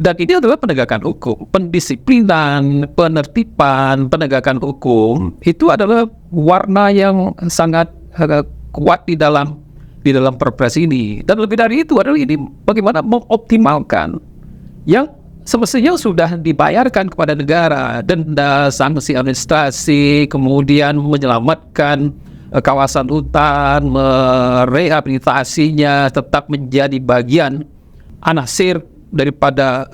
Dan ini adalah penegakan hukum, pendisiplinan, penertiban, penegakan hukum itu adalah warna yang sangat kuat di dalam Perpres ini. Dan lebih dari itu adalah ini bagaimana mengoptimalkan yang semestinya sudah dibayarkan kepada negara, denda, sanksi administrasi, kemudian menyelamatkan kawasan hutan, merehabilitasinya tetap menjadi bagian anasir daripada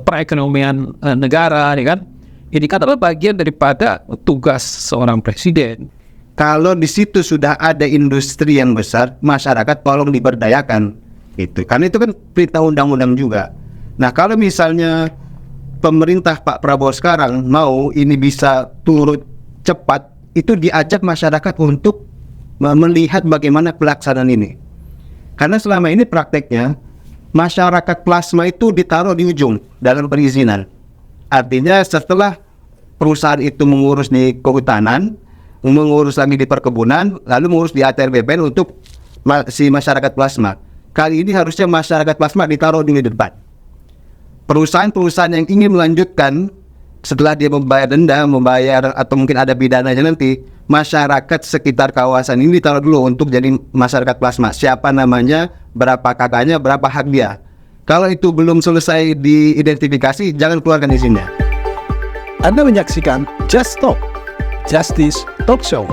perekonomian negara, ya kan? Ini kan adalah bagian daripada tugas seorang presiden. Kalau di situ sudah ada industri yang besar, masyarakat tolong diberdayakan. Itu karena itu kan perintah undang-undang juga. Nah, kalau misalnya pemerintah Pak Prabowo sekarang mau ini bisa turut cepat, itu diajak masyarakat untuk melihat bagaimana pelaksanaan ini. Karena selama ini prakteknya masyarakat plasma itu ditaruh di ujung dalam perizinan. Artinya setelah perusahaan itu mengurus di kehutanan, mengurus lagi di perkebunan, lalu mengurus di ATR BPN untuk si masyarakat plasma. Kali ini harusnya masyarakat plasma ditaruh di depan. Perusahaan-perusahaan yang ingin melanjutkan setelah dia membayar denda, membayar atau mungkin ada pidananya nanti, masyarakat sekitar kawasan ini ditaruh dulu untuk jadi masyarakat plasma. Siapa namanya, berapa kakaknya, berapa hak dia. Kalau itu belum selesai diidentifikasi, jangan keluarkan izinnya. Anda menyaksikan Just Talk, Justice Talk Show.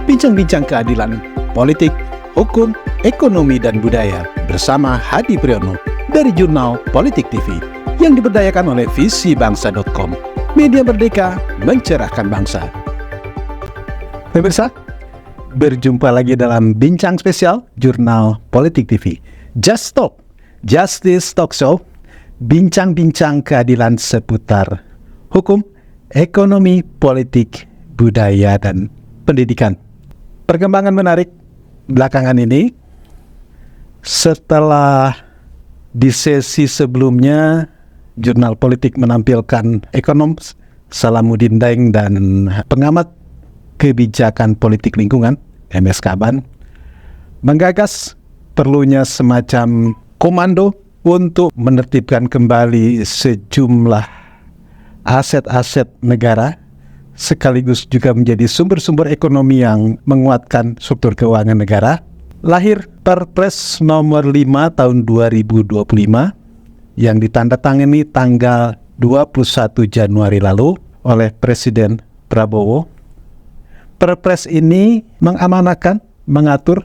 Bincang-bincang keadilan, politik, hukum, ekonomi, dan budaya bersama Hadi Priyono dari Jurnal Politik TV yang diberdayakan oleh visibangsa.com. Media merdeka mencerahkan bangsa. Pemirsa, berjumpa lagi dalam bincang spesial Jurnal Politik TV. Just Talk, Justice Talk Show. Bincang-bincang keadilan seputar hukum, ekonomi, politik, budaya, dan pendidikan. Perkembangan menarik belakangan ini, setelah di sesi sebelumnya Jurnal Politik menampilkan ekonom Salamuddin Daeng dan pengamat kebijakan politik lingkungan MS Kaban menggagas perlunya semacam komando untuk menertibkan kembali sejumlah aset-aset negara sekaligus juga menjadi sumber-sumber ekonomi yang menguatkan struktur keuangan negara. Lahir Perpres nomor 5 tahun 2025 yang ditandatangani tanggal 21 Januari lalu oleh Presiden Prabowo. Perpres ini mengatur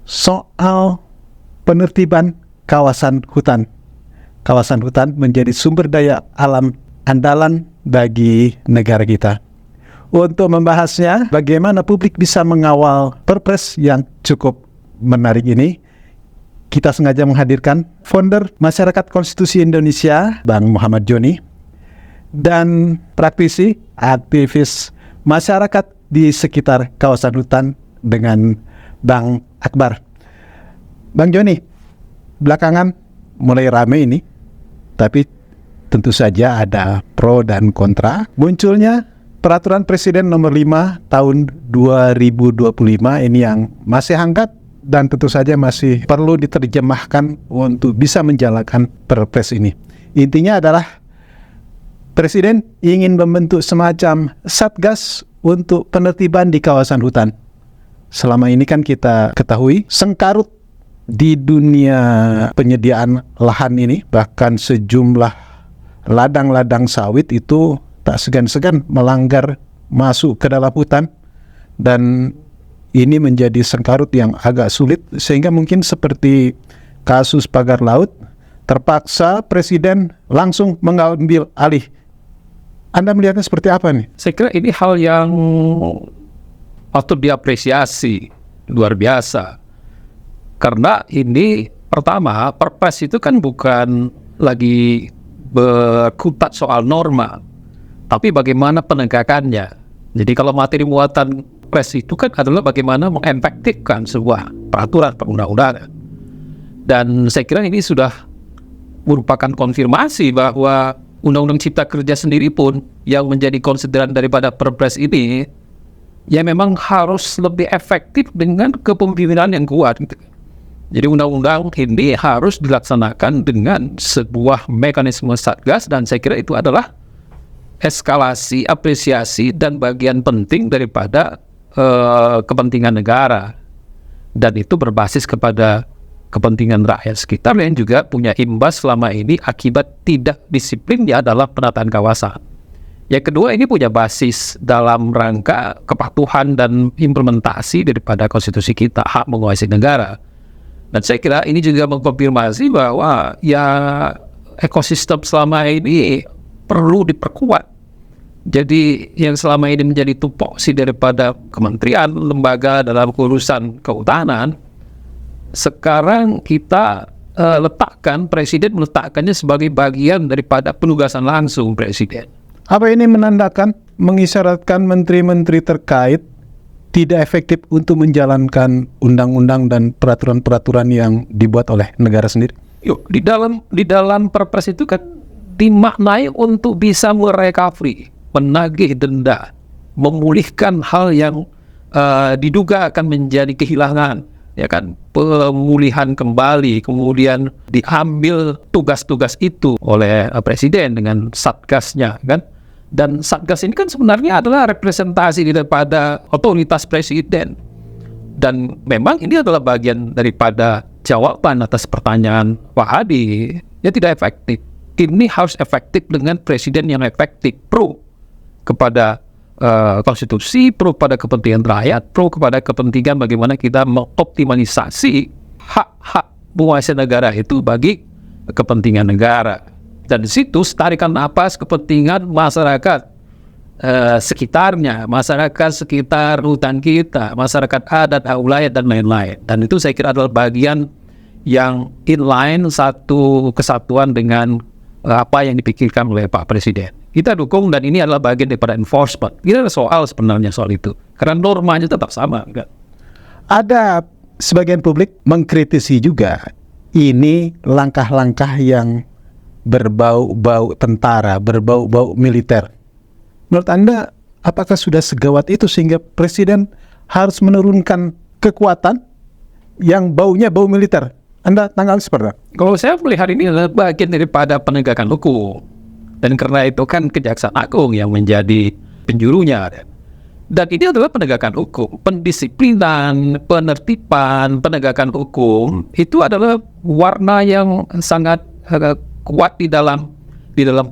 soal penertiban kawasan hutan. Kawasan hutan menjadi sumber daya alam andalan bagi negara kita. Untuk membahasnya, bagaimana publik bisa mengawal Perpres yang cukup menarik ini, kita sengaja menghadirkan founder Masyarakat Konstitusi Indonesia, Bang Muhammad Joni, dan praktisi, aktivis masyarakat di sekitar kawasan hutan dengan Bang Akbar. Bang Joni, belakangan mulai rame ini, tapi tentu saja ada pro dan kontra. Munculnya Peraturan Presiden nomor 5 tahun 2025 ini yang masih hangat dan tentu saja masih perlu diterjemahkan untuk bisa menjalankan Perpres ini. Intinya adalah Presiden ingin membentuk semacam satgas untuk penertiban di kawasan hutan. Selama ini kan kita ketahui sengkarut di dunia penyediaan lahan ini, bahkan sejumlah ladang-ladang sawit itu tak segan-segan melanggar masuk ke dalam hutan, dan ini menjadi sengkarut yang agak sulit, sehingga mungkin seperti kasus pagar laut, terpaksa Presiden langsung mengambil alih. Anda melihatnya seperti apa nih? Saya kira ini hal yang patut diapresiasi, luar biasa. Karena ini pertama, Perpres itu kan bukan lagi berkutat soal norma, tapi bagaimana penegakannya. Jadi kalau materi muatan Perpres itu kan adalah bagaimana mengefektifkan sebuah peraturan perundang-undangan. Dan saya kira ini sudah merupakan konfirmasi bahwa Undang-Undang Cipta Kerja sendiri pun yang menjadi konsideran daripada Perpres ini, ya memang harus lebih efektif dengan kepemimpinan yang kuat. Jadi undang-undang ini harus dilaksanakan dengan sebuah mekanisme satgas, dan saya kira itu adalah eskalasi, apresiasi, dan bagian penting daripada kepentingan negara. Dan itu berbasis kepada kepentingan rakyat sekitar yang juga punya imbas selama ini akibat tidak disiplinnya dalam penataan kawasan. Yang kedua, ini punya basis dalam rangka kepatuhan dan implementasi daripada konstitusi kita, hak menguasai negara. Dan saya kira ini juga mengkonfirmasi bahwa ya ekosistem selama ini perlu diperkuat. Jadi yang selama ini menjadi tupoksi daripada kementerian, lembaga dalam urusan kehutanan, sekarang kita letakkan, Presiden meletakkannya sebagai bagian daripada penugasan langsung Presiden. Apa ini menandakan, mengisyaratkan menteri-menteri terkait tidak efektif untuk menjalankan undang-undang dan peraturan-peraturan yang dibuat oleh negara sendiri? Yuk, di dalam Perpres itu kan dimaknai untuk bisa merecovery, menagih denda, memulihkan hal yang diduga akan menjadi kehilangan, ya kan, pemulihan kembali, kemudian diambil tugas-tugas itu oleh Presiden dengan satgasnya, kan. Dan satgas ini kan sebenarnya adalah representasi daripada otoritas Presiden. Dan memang ini adalah bagian daripada jawaban atas pertanyaan Pak Hadi. Ya, tidak efektif. Ini harus efektif dengan Presiden yang efektif, pro kepada konstitusi, pro pada kepentingan rakyat, pro kepada kepentingan bagaimana kita mengoptimalisasi hak-hak menguasai negara itu bagi kepentingan negara. Dan di situ tarikan napas kepentingan masyarakat sekitarnya, masyarakat sekitar hutan kita, masyarakat adat, wilayah, dan lain-lain. Dan itu saya kira adalah bagian yang inline, satu kesatuan dengan apa yang dipikirkan oleh Pak Presiden. Kita dukung, dan ini adalah bagian daripada enforcement. Ini ada soal sebenarnya soal itu, karena normanya tetap sama, kan? Ada sebagian publik mengkritisi juga ini langkah-langkah yang berbau-bau tentara, berbau-bau militer. Menurut Anda, apakah sudah segawat itu sehingga Presiden harus menurunkan kekuatan yang baunya bau militer? Anda tanggapi seperti apa? Kalau saya melihat ini adalah bagian daripada penegakan hukum. Dan karena itu kan Kejaksaan Agung yang menjadi penjurunya. Dan ini adalah penegakan hukum. Pendisiplinan, penertiban, penegakan hukum itu adalah warna yang sangat kuat di dalam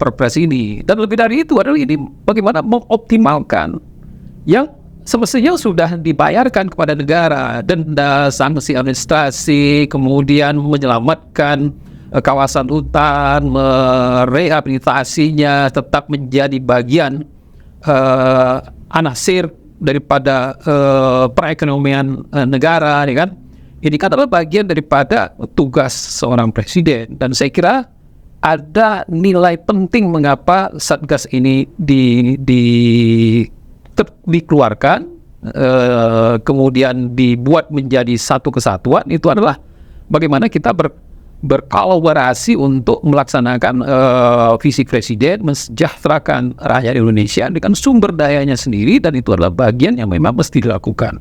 Perpres ini. Dan lebih dari itu adalah ini bagaimana mengoptimalkan yang semestinya sudah dibayarkan kepada negara, denda, sanksi administrasi, kemudian menyelamatkan kawasan hutan, merehabilitasinya tetap menjadi bagian anasir daripada perekonomian negara, ya kan? Ini kan adalah bagian daripada tugas seorang presiden, dan saya kira ada nilai penting mengapa Satgas ini dikeluarkan, kemudian dibuat menjadi satu kesatuan. Itu adalah bagaimana kita berkolaborasi untuk melaksanakan visi Presiden, mensejahterakan rakyat Indonesia dengan sumber dayanya sendiri, dan itu adalah bagian yang memang mesti dilakukan.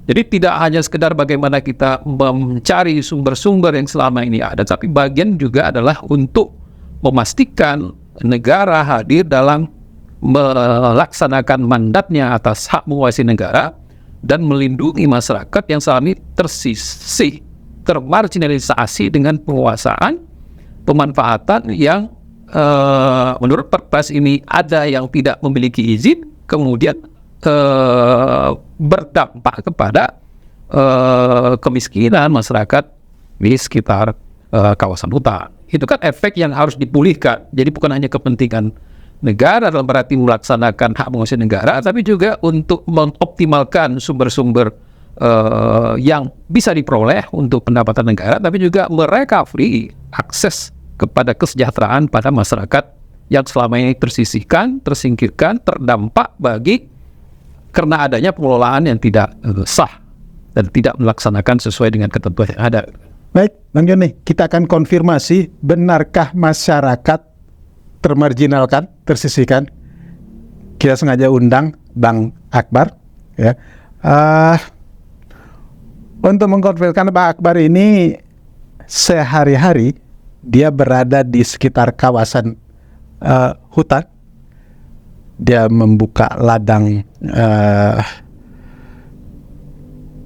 Jadi tidak hanya sekedar bagaimana kita mencari sumber-sumber yang selama ini ada, tapi bagian juga adalah untuk memastikan negara hadir dalam melaksanakan mandatnya atas hak menguasai negara dan melindungi masyarakat yang selama ini tersisih, termarginalisasi dengan penguasaan, pemanfaatan yang menurut Perpres ini ada yang tidak memiliki izin, kemudian berdampak kepada kemiskinan masyarakat di sekitar kawasan hutan. Itu kan efek yang harus dipulihkan. Jadi bukan hanya kepentingan negara dalam berarti melaksanakan hak menguasai negara, tapi juga untuk mengoptimalkan sumber-sumber yang bisa diperoleh untuk pendapatan negara, tapi juga merecovery akses kepada kesejahteraan pada masyarakat yang selama ini tersisihkan, tersingkirkan, terdampak karena adanya pengelolaan yang tidak sah dan tidak melaksanakan sesuai dengan ketentuan yang ada. Baik, Bang Joni, kita akan konfirmasi, benarkah masyarakat termarginalkan, tersisihkan? Kita sengaja undang Bang Akbar, ya. Untuk mengkonfirmasi, Pak Akbar ini sehari-hari dia berada di sekitar kawasan hutan. Dia membuka ladang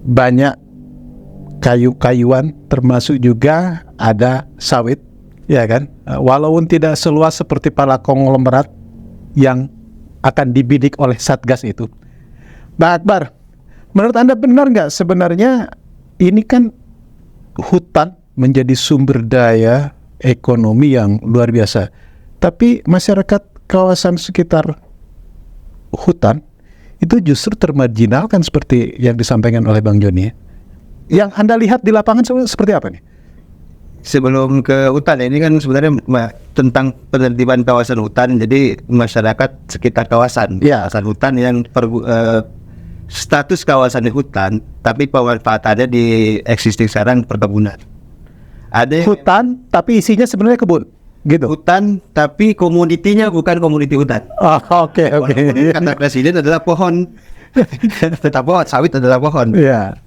banyak kayu-kayuan, termasuk juga ada sawit, ya kan? Walaupun tidak seluas seperti para konglomerat yang akan dibidik oleh Satgas itu. Pak Akbar, menurut Anda benar nggak sebenarnya ini kan hutan menjadi sumber daya ekonomi yang luar biasa, tapi masyarakat kawasan sekitar hutan itu justru termarginalkan seperti yang disampaikan oleh Bang Joni. Yang Anda lihat di lapangan seperti apa nih? Sebelum ke hutan, ini kan sebenarnya tentang penertiban kawasan hutan. Jadi masyarakat sekitar kawasan, kawasan hutan yang status kawasan di hutan, tapi pemanfaatannya di existing sekarang perkebunan. Ada hutan, tapi isinya sebenarnya kebun, gitu. Hutan, tapi komoditinya bukan komoditi hutan. Oke. Kata presiden adalah pohon, tetap pohon, sawit adalah pohon. Iya.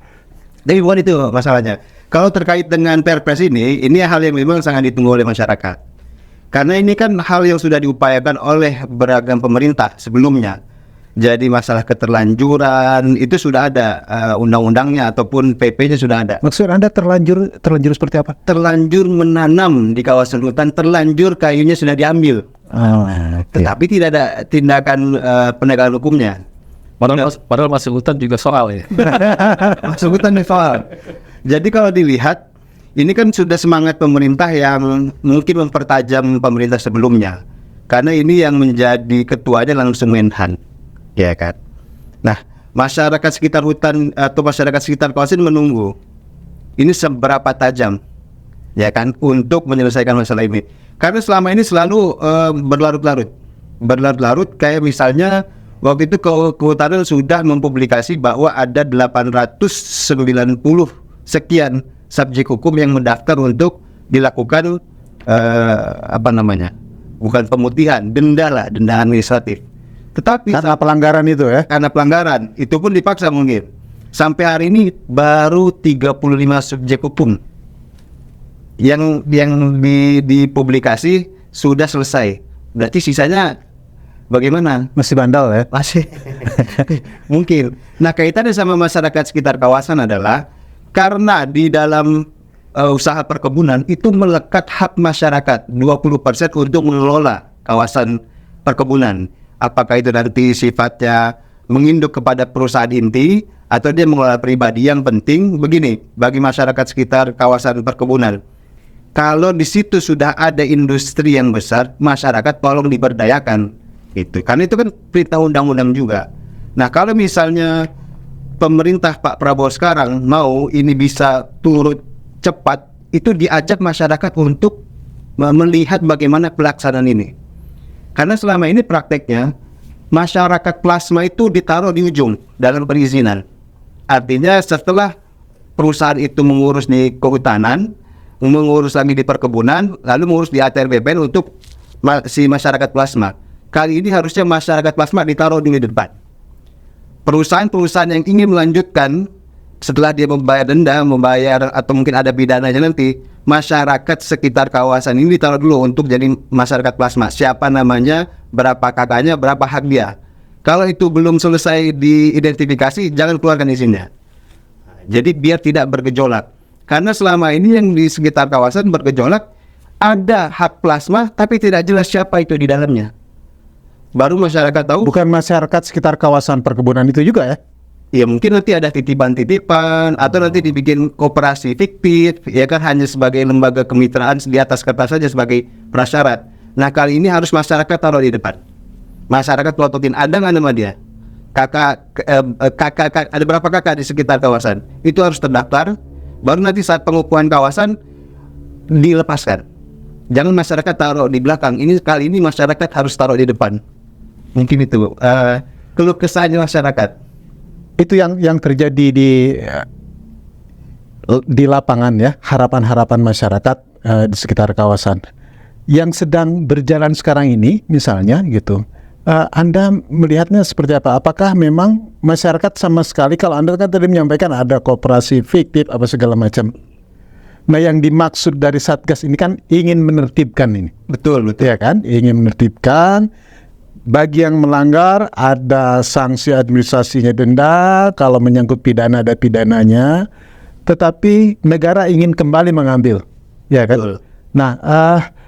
Tapi bukan itu masalahnya. Kalau terkait dengan Perpres ini hal yang memang sangat ditunggu oleh masyarakat. Karena ini kan hal yang sudah diupayakan oleh beragam pemerintah sebelumnya. Jadi masalah keterlanjuran itu sudah ada undang-undangnya ataupun PP-nya sudah ada. Maksud Anda terlanjur seperti apa? Terlanjur menanam di kawasan hutan, terlanjur kayunya sudah diambil. Tetapi tidak ada tindakan penegakan hukumnya. Padahal masuk hutan juga soal ya. Masuk hutan soal. Jadi kalau dilihat, ini kan sudah semangat pemerintah yang mungkin mempertajam pemerintah sebelumnya. Karena ini yang menjadi ketuanya langsung Menhan. Ya kan. Nah, masyarakat sekitar hutan atau masyarakat sekitar kawasan menunggu ini seberapa tajam, ya kan, untuk menyelesaikan masalah ini. Karena selama ini selalu berlarut-larut. Kayak misalnya waktu itu Kehutanan sudah mempublikasi bahwa ada 890 sekian subjek hukum yang mendaftar untuk dilakukan bukan pemutihan, denda administratif. Tetapi karena pelanggaran itu ya? Karena pelanggaran, itu pun dipaksa mungkin. Sampai hari ini baru 35 subjek hukum yang dipublikasi sudah selesai. Berarti sisanya bagaimana? Masih bandel ya? Masih. Mungkin. Nah, kaitannya sama masyarakat sekitar kawasan adalah karena di dalam usaha perkebunan itu melekat hak masyarakat 20% untuk mengelola kawasan perkebunan. Apakah itu nanti sifatnya menginduk kepada perusahaan inti atau dia mengelola pribadi. Yang penting begini, bagi masyarakat sekitar kawasan perkebunan, kalau di situ sudah ada industri yang besar, masyarakat tolong diberdayakan. Itu karena itu kan perintah undang-undang juga. Nah, kalau misalnya pemerintah Pak Prabowo sekarang mau ini bisa turut cepat, itu diajak masyarakat untuk melihat bagaimana pelaksanaan ini. Karena selama ini prakteknya masyarakat plasma itu ditaruh di ujung dalam perizinan. Artinya setelah perusahaan itu mengurus di kehutanan, mengurus lagi di perkebunan, lalu mengurus di ATR BPN untuk si masyarakat plasma. Kali ini harusnya masyarakat plasma ditaruh di depan. Perusahaan-perusahaan yang ingin melanjutkan setelah dia membayar denda, atau mungkin ada pidananya nanti, masyarakat sekitar kawasan ini ditaruh dulu untuk jadi masyarakat plasma. Siapa namanya, berapa kakaknya, berapa hak dia. Kalau itu belum selesai diidentifikasi, jangan keluarkan izinnya. Jadi biar tidak bergejolak. Karena selama ini yang di sekitar kawasan bergejolak, ada hak plasma tapi tidak jelas siapa itu di dalamnya. Baru masyarakat tahu. Bukan masyarakat sekitar kawasan perkebunan itu juga ya? Ya mungkin nanti ada titipan-titipan atau nanti dibikin koperasi fiktif, ya kan, hanya sebagai lembaga kemitraan di atas kertas saja sebagai prasyarat. Nah, kali ini harus masyarakat taruh di depan. Masyarakat pelototin, ada nggak nama dia? Kakak, ada berapa kakak di sekitar kawasan? Itu harus terdaftar. Baru nanti saat pengukuhan kawasan dilepaskan. Jangan masyarakat taruh di belakang. Ini kali ini masyarakat harus taruh di depan. Mungkin itu keluh kesahnya masyarakat. Itu yang terjadi di lapangan ya, harapan-harapan masyarakat di sekitar kawasan. Yang sedang berjalan sekarang ini misalnya gitu, Anda melihatnya seperti apa? Apakah memang masyarakat sama sekali, kalau Anda kan tadi menyampaikan ada koperasi fiktif apa segala macam. Nah, yang dimaksud dari Satgas ini kan ingin menertibkan ini. Betul, betul. Ya kan? Ingin menertibkan. Bagi yang melanggar ada sanksi administrasinya, denda, kalau menyangkut pidana ada pidananya. Tetapi negara ingin kembali mengambil. Ya kan? Betul. Nah,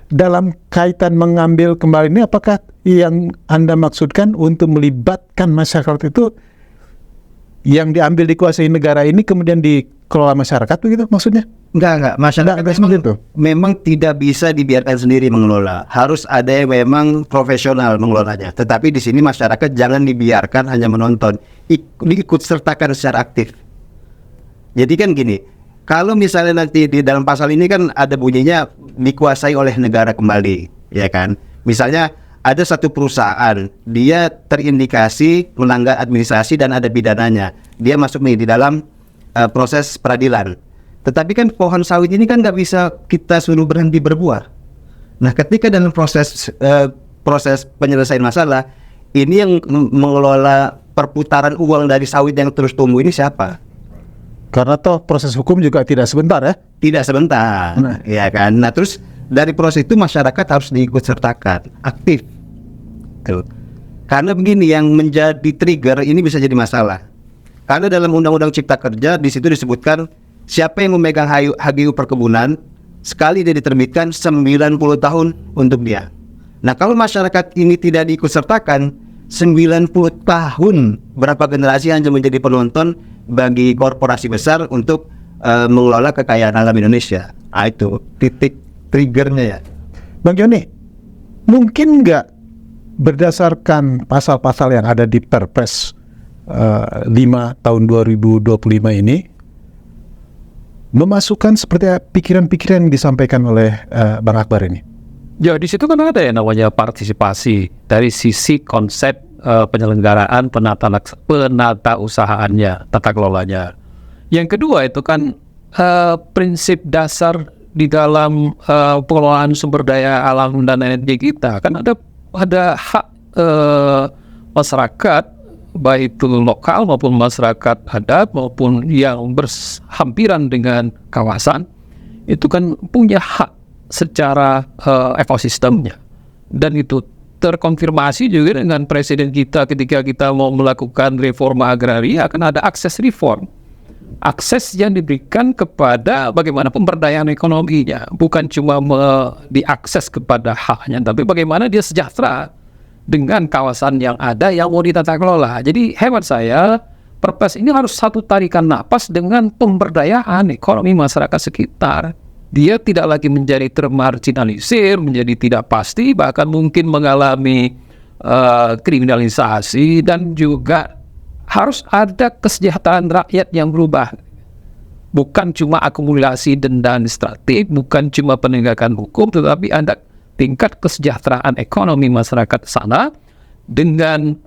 dalam kaitan mengambil kembali ini, apakah yang Anda maksudkan untuk melibatkan masyarakat itu yang diambil dikuasai negara ini kemudian dikelola masyarakat begitu maksudnya? Enggak. Masyarakat Enggak seperti itu. memang tidak bisa dibiarkan sendiri mengelola. Harus ada yang memang profesional mengelolanya. Tetapi di sini masyarakat jangan dibiarkan hanya menonton, diikut sertakan secara aktif. Jadi kan gini, kalau misalnya nanti di dalam pasal ini kan ada bunyinya dikuasai oleh negara kembali, ya kan? Misalnya ada satu perusahaan, dia terindikasi melanggar administrasi dan ada pidananya. Dia masuk nih di dalam proses peradilan. Tetapi kan pohon sawit ini kan nggak bisa kita suruh berhenti berbuah. Nah, ketika dalam proses penyelesaian masalah, ini yang mengelola perputaran uang dari sawit yang terus tumbuh ini siapa? Karena toh proses hukum juga tidak sebentar ya. Tidak sebentar, ya kan? Nah, terus dari proses itu masyarakat harus diikut sertakan, aktif. Tuh. Karena begini, yang menjadi trigger ini bisa jadi masalah. Karena dalam Undang-Undang Cipta Kerja di situ disebutkan siapa yang memegang HGU perkebunan sekali dia diterbitkan 90 tahun untuk dia. Nah, kalau masyarakat ini tidak diikut sertakan 90 tahun, berapa generasi hanya menjadi penonton bagi korporasi besar untuk mengelola kekayaan alam Indonesia. Nah, itu titik triggernya ya. Bang Joni, mungkin nggak berdasarkan pasal-pasal yang ada di Perpres 5 tahun 2025 ini memasukkan seperti pikiran-pikiran yang disampaikan oleh Bang Akbar ini? Ya, di situ kan ada yang namanya partisipasi dari sisi konsep penyelenggaraan penata usahaannya, tata kelolanya. Yang kedua itu kan prinsip dasar di dalam pengelolaan sumber daya alam dan energi kita. Kan ada hak masyarakat, baik itu lokal maupun masyarakat adat maupun yang berhampiran dengan kawasan, itu kan punya hak secara ekosistemnya. Dan itu terkonfirmasi juga dengan presiden kita ketika kita mau melakukan reforma agraria, akan ada akses reform. Akses yang diberikan kepada bagaimana pemberdayaan ekonominya, bukan cuma diakses kepada haknya, tapi bagaimana dia sejahtera dengan kawasan yang ada yang mau ditata kelola. Jadi hemat saya, Perpres ini harus satu tarikan napas dengan pemberdayaan ekonomi masyarakat sekitar. Dia tidak lagi menjadi termarginalisir, menjadi tidak pasti, bahkan mungkin mengalami kriminalisasi, dan juga harus ada kesejahteraan rakyat yang berubah. Bukan cuma akumulasi denda administratif, bukan cuma penegakan hukum, tetapi ada tingkat kesejahteraan ekonomi masyarakat sana dengan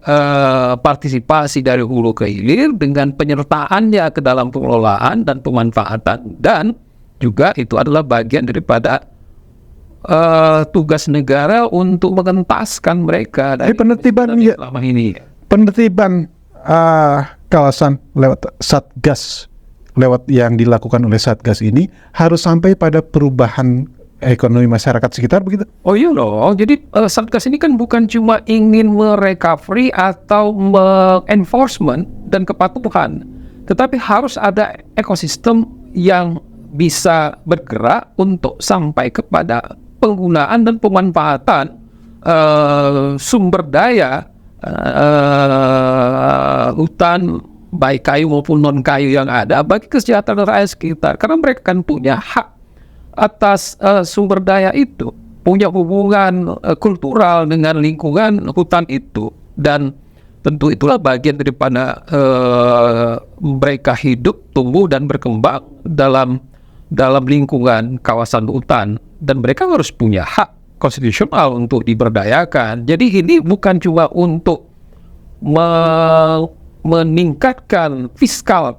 partisipasi dari hulu ke hilir, dengan penyertaannya ke dalam pengelolaan dan pemanfaatan, dan juga itu adalah bagian daripada tugas negara untuk mengentaskan mereka dari penertiban selama ini. Penertiban kawasan lewat Satgas, lewat yang dilakukan oleh Satgas ini harus sampai pada perubahan ekonomi masyarakat sekitar begitu? Oh iya loh, jadi Satgas ini kan bukan cuma ingin merecovery atau enforcement dan kepatuhan, tetapi harus ada ekosistem yang bisa bergerak untuk sampai kepada penggunaan dan pemanfaatan sumber daya hutan, baik kayu maupun non kayu yang ada, bagi kesejahteraan rakyat sekitar, karena mereka kan punya hak atas sumber daya itu, punya hubungan kultural dengan lingkungan hutan itu, dan tentu itulah bagian daripada mereka hidup, tumbuh dan berkembang dalam lingkungan kawasan hutan, dan mereka harus punya hak konstitusional untuk diberdayakan. Jadi ini bukan cuma untuk meningkatkan fiskal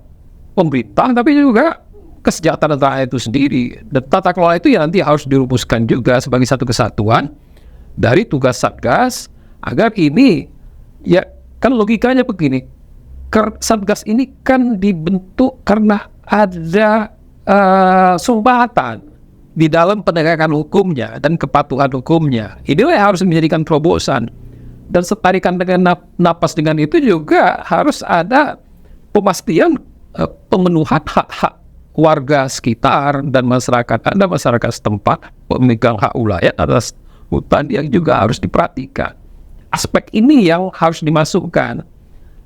pemerintah, tapi juga kesejahteraan rakyat itu sendiri. Dan tata kelola itu ya nanti harus dirumuskan juga sebagai satu kesatuan dari tugas Satgas, agar ini, ya kan logikanya begini, Satgas ini kan dibentuk karena ada sumbatan di dalam penegakan hukumnya dan kepatuhan hukumnya. Inilah yang harus menjadikan terobosan. Dan setarikan dengan napas dengan itu juga harus ada pemastian pemenuhan hak-hak warga sekitar dan masyarakat. Ada masyarakat setempat memegang hak ulayat atas hutan yang juga harus diperhatikan. Aspek ini yang harus dimasukkan.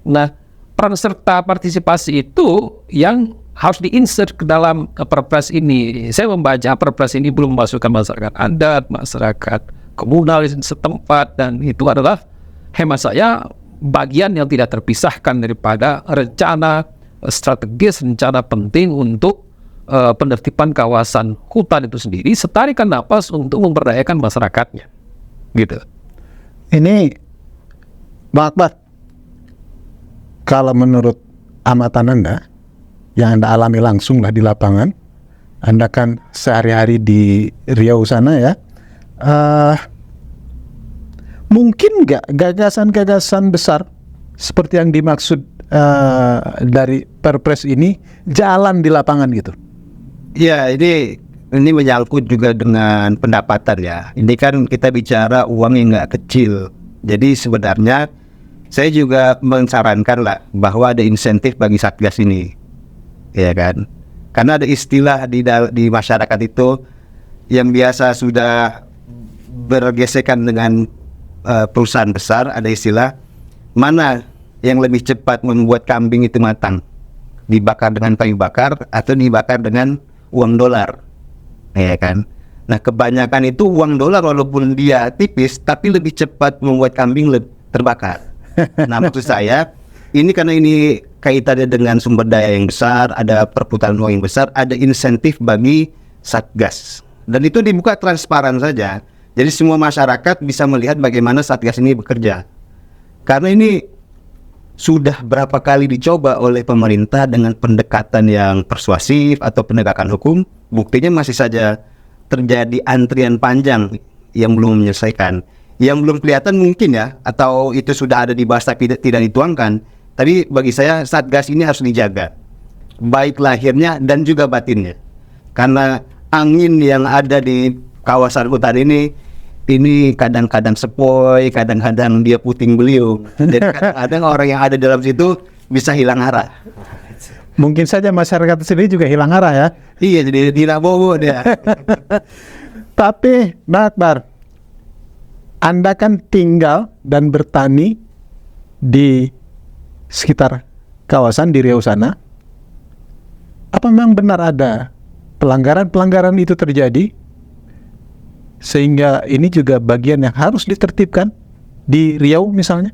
Nah, peran serta partisipasi itu yang harus diinsert ke dalam perpres ini. Saya membaca perpres ini belum memasukkan masyarakat adat, masyarakat komunal setempat, dan itu adalah hemat saya bagian yang tidak terpisahkan daripada rencana strategis, rencana penting untuk penertiban kawasan hutan itu sendiri, setarikan napas untuk memberdayakan masyarakatnya. Gitu. Ini Bang Akbar, kalau menurut amatan Anda yang Anda alami langsung lah di lapangan, Anda kan sehari-hari di Riau sana ya, mungkin nggak gagasan-gagasan besar seperti yang dimaksud dari Perpres ini jalan di lapangan gitu? Ya, ini menyangkut juga dengan pendapatan ya. Ini kan kita bicara uang yang nggak kecil. Jadi sebenarnya saya juga mensarankan lah bahwa ada insentif bagi Satgas ini, ya kan? Karena ada istilah di masyarakat itu yang biasa sudah bergesekan dengan perusahaan besar, ada istilah mana yang lebih cepat membuat kambing itu matang, dibakar dengan kayu bakar atau dibakar dengan uang dolar, ya kan? Nah, kebanyakan itu uang dolar walaupun dia tipis, tapi lebih cepat membuat kambing terbakar. Nah, maksud saya ini karena ini kaitannya dengan sumber daya yang besar, ada perputaran uang yang besar, ada insentif bagi Satgas, dan itu dibuka transparan saja. Jadi semua masyarakat bisa melihat bagaimana Satgas ini bekerja. Karena ini sudah berapa kali dicoba oleh pemerintah dengan pendekatan yang persuasif atau penegakan hukum, buktinya masih saja terjadi antrian panjang yang belum menyelesaikan. Yang belum kelihatan mungkin ya, atau itu sudah ada dibahas tapi tidak dituangkan. Tapi bagi saya Satgas ini harus dijaga, baik lahirnya dan juga batinnya. Karena angin yang ada di kawasan hutan ini kadang-kadang sepoi, kadang-kadang dia puting beliung. Jadi kadang-kadang orang yang ada dalam situ bisa hilang arah. Mungkin saja masyarakat sendiri juga hilang arah ya. Iya, jadi tidak bobo dia. Tapi Bang Akbar, Anda kan tinggal dan bertani di sekitar kawasan di Riau sana. Apa memang benar ada pelanggaran-pelanggaran itu terjadi, sehingga ini juga bagian yang harus ditertibkan di Riau misalnya?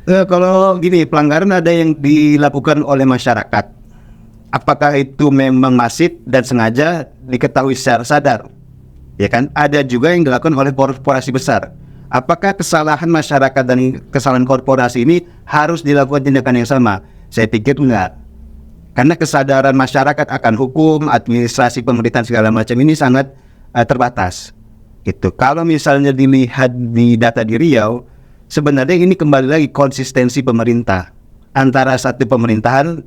Kalau gini, pelanggaran ada yang dilakukan oleh masyarakat. Apakah itu memang masif dan sengaja diketahui secara sadar? Ya kan, ada juga yang dilakukan oleh korporasi besar. Apakah kesalahan masyarakat dan kesalahan korporasi ini harus dilakukan tindakan yang sama? Saya pikir enggak. Karena kesadaran masyarakat akan hukum, administrasi pemerintahan segala macam ini sangat terbatas. Gitu. Kalau misalnya dilihat di data di Riau, sebenarnya ini kembali lagi konsistensi pemerintah antara satu pemerintahan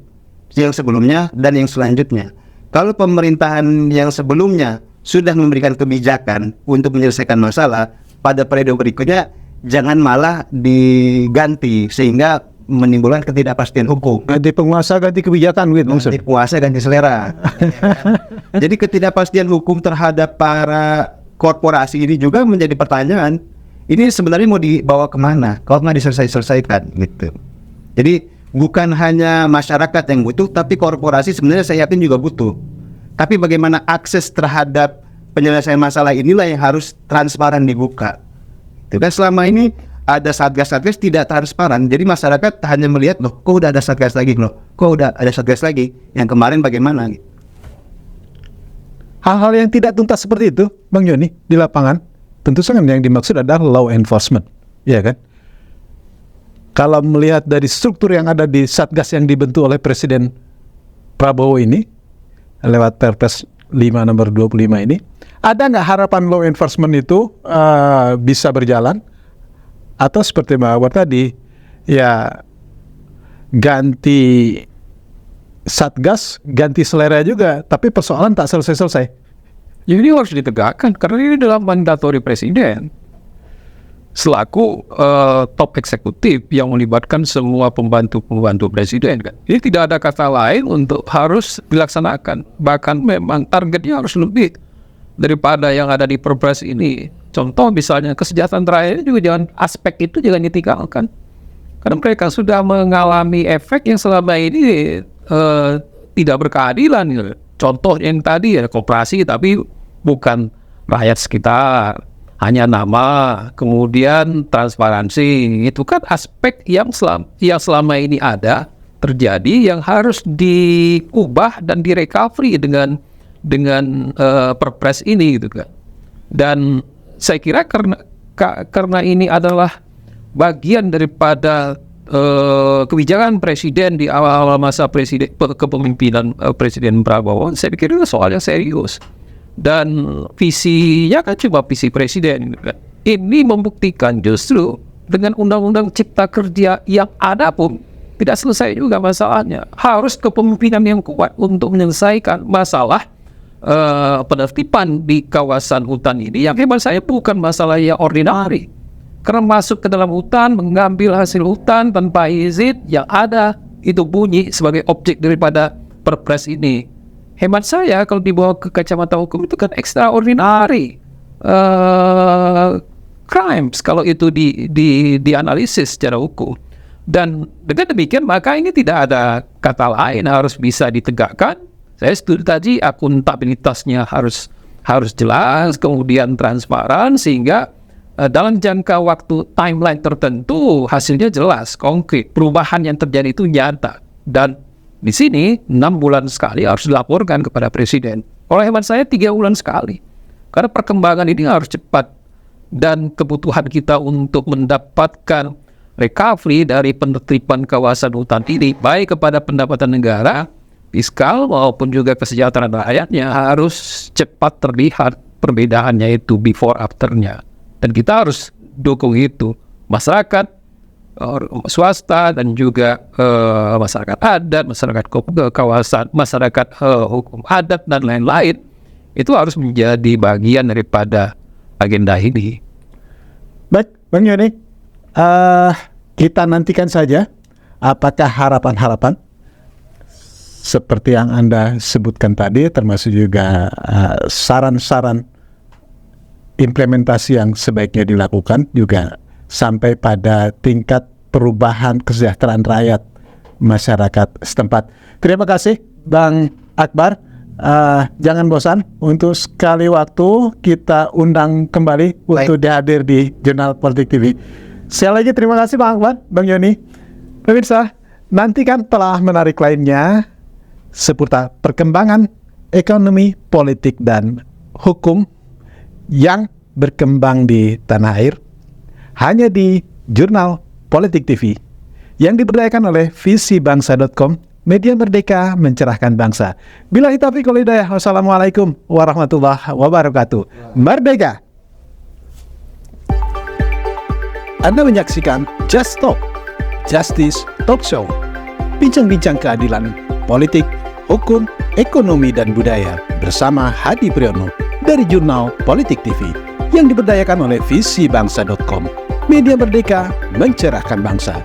yang sebelumnya dan yang selanjutnya. Kalau pemerintahan yang sebelumnya sudah memberikan kebijakan untuk menyelesaikan masalah, pada periode berikutnya jangan malah diganti sehingga menimbulkan ketidakpastian hukum. Ganti penguasa, ganti kebijakan gitu. Ganti penguasa, ganti selera. Jadi ketidakpastian hukum terhadap para korporasi ini juga menjadi pertanyaan. Ini sebenarnya mau dibawa kemana kalau nggak diselesaikan gitu. Jadi bukan hanya masyarakat yang butuh, tapi korporasi sebenarnya saya yakin juga butuh. Tapi bagaimana akses terhadap penyelesaian masalah inilah yang harus transparan dibuka. Itu kan selama ini ada satgas-satgas tidak transparan. Jadi masyarakat hanya melihat, loh kok udah ada satgas lagi, loh kok udah ada satgas lagi, yang kemarin bagaimana gitu. Hal-hal yang tidak tuntas seperti itu, Bang Joni, di lapangan, tentu saja yang dimaksud adalah law enforcement, ya kan? Kalau melihat dari struktur yang ada di Satgas yang dibentuk oleh Presiden Prabowo ini, lewat Perpres 5 nomor 25 ini, ada nggak harapan law enforcement itu bisa berjalan? Atau seperti Bang Akbar tadi, ya ganti satgas, ganti selera juga, tapi persoalan tak selesai-selesai. Jadi harus ditegakkan karena ini dalam mandatori presiden selaku top eksekutif yang melibatkan semua pembantu-pembantu presiden kan. Jadi tidak ada kata lain untuk harus dilaksanakan. Bahkan memang targetnya harus lebih daripada yang ada di Perpres ini. Contoh misalnya kesejahteraan rakyat juga aspek itu jangan ditinggalkan. Karena mereka sudah mengalami efek yang selama ini tidak berkeadilan. Gitu. Contoh yang tadi ya koperasi tapi bukan rakyat sekitar, hanya nama, kemudian transparansi. Itu kan aspek yang selama ini ada terjadi yang harus diubah dan direcovery dengan Perpres ini gitu kan. Dan saya kira karena ini adalah bagian daripada kebijakan presiden di awal-awal masa kepemimpinan Presiden Prabowo, saya pikir itu soal yang serius. Dan visinya kan cuma visi presiden. Ini membuktikan justru dengan undang-undang cipta kerja yang ada pun tidak selesai juga masalahnya. Harus kepemimpinan yang kuat untuk menyelesaikan masalah penertiban di kawasan hutan ini. Yang hebat saya bukan masalah yang ordinari. Karena masuk ke dalam hutan, mengambil hasil hutan tanpa izin yang ada, itu bunyi sebagai objek daripada Perpres ini. Hemat saya kalau dibawa ke kacamata hukum itu kan extraordinary crimes kalau itu dianalisis secara hukum. Dan dengan demikian maka ini tidak ada kata lain, harus bisa ditegakkan. Saya setuju tadi akuntabilitasnya harus jelas, kemudian transparan sehingga dalam jangka waktu timeline tertentu hasilnya jelas, konkret, perubahan yang terjadi itu nyata. Dan di sini 6 bulan sekali harus dilaporkan kepada presiden. Kalau hemat saya 3 bulan sekali. Karena perkembangan ini harus cepat. Dan kebutuhan kita untuk mendapatkan recovery dari penertiban kawasan hutan ini, baik kepada pendapatan negara, fiskal maupun juga kesejahteraan rakyatnya, harus cepat terlihat perbedaannya itu before afternya. Dan kita harus dukung itu. Masyarakat, swasta dan juga masyarakat adat, masyarakat kawasan, masyarakat hukum adat dan lain-lain itu harus menjadi bagian daripada agenda ini. Baik, Bang Yoni, kita nantikan saja apakah harapan-harapan seperti yang Anda sebutkan tadi, termasuk juga saran-saran implementasi yang sebaiknya dilakukan juga sampai pada tingkat perubahan kesejahteraan rakyat masyarakat setempat. Terima kasih Bang Akbar. Jangan bosan untuk sekali waktu kita undang kembali untuk dihadir di Jurnal Politik TV. Sekali lagi terima kasih Bang Akbar, Bang Yoni. Pemirsa, nantikan telah menarik lainnya seputar perkembangan ekonomi, politik, dan hukum yang berkembang di tanah air hanya di Jurnal Politik TV yang diberdayakan oleh visibangsa.com, media merdeka mencerahkan bangsa. Billahi taufiq wal hidayah. Wassalamualaikum warahmatullahi wabarakatuh. Merdeka. Anda menyaksikan Just Talk, Justice Talk Show. Bincang-bincang keadilan, politik, hukum, ekonomi, dan budaya bersama Hadi Priyono dari Jurnal Politik TV yang diberdayakan oleh visibangsa.com. Media merdeka mencerahkan bangsa.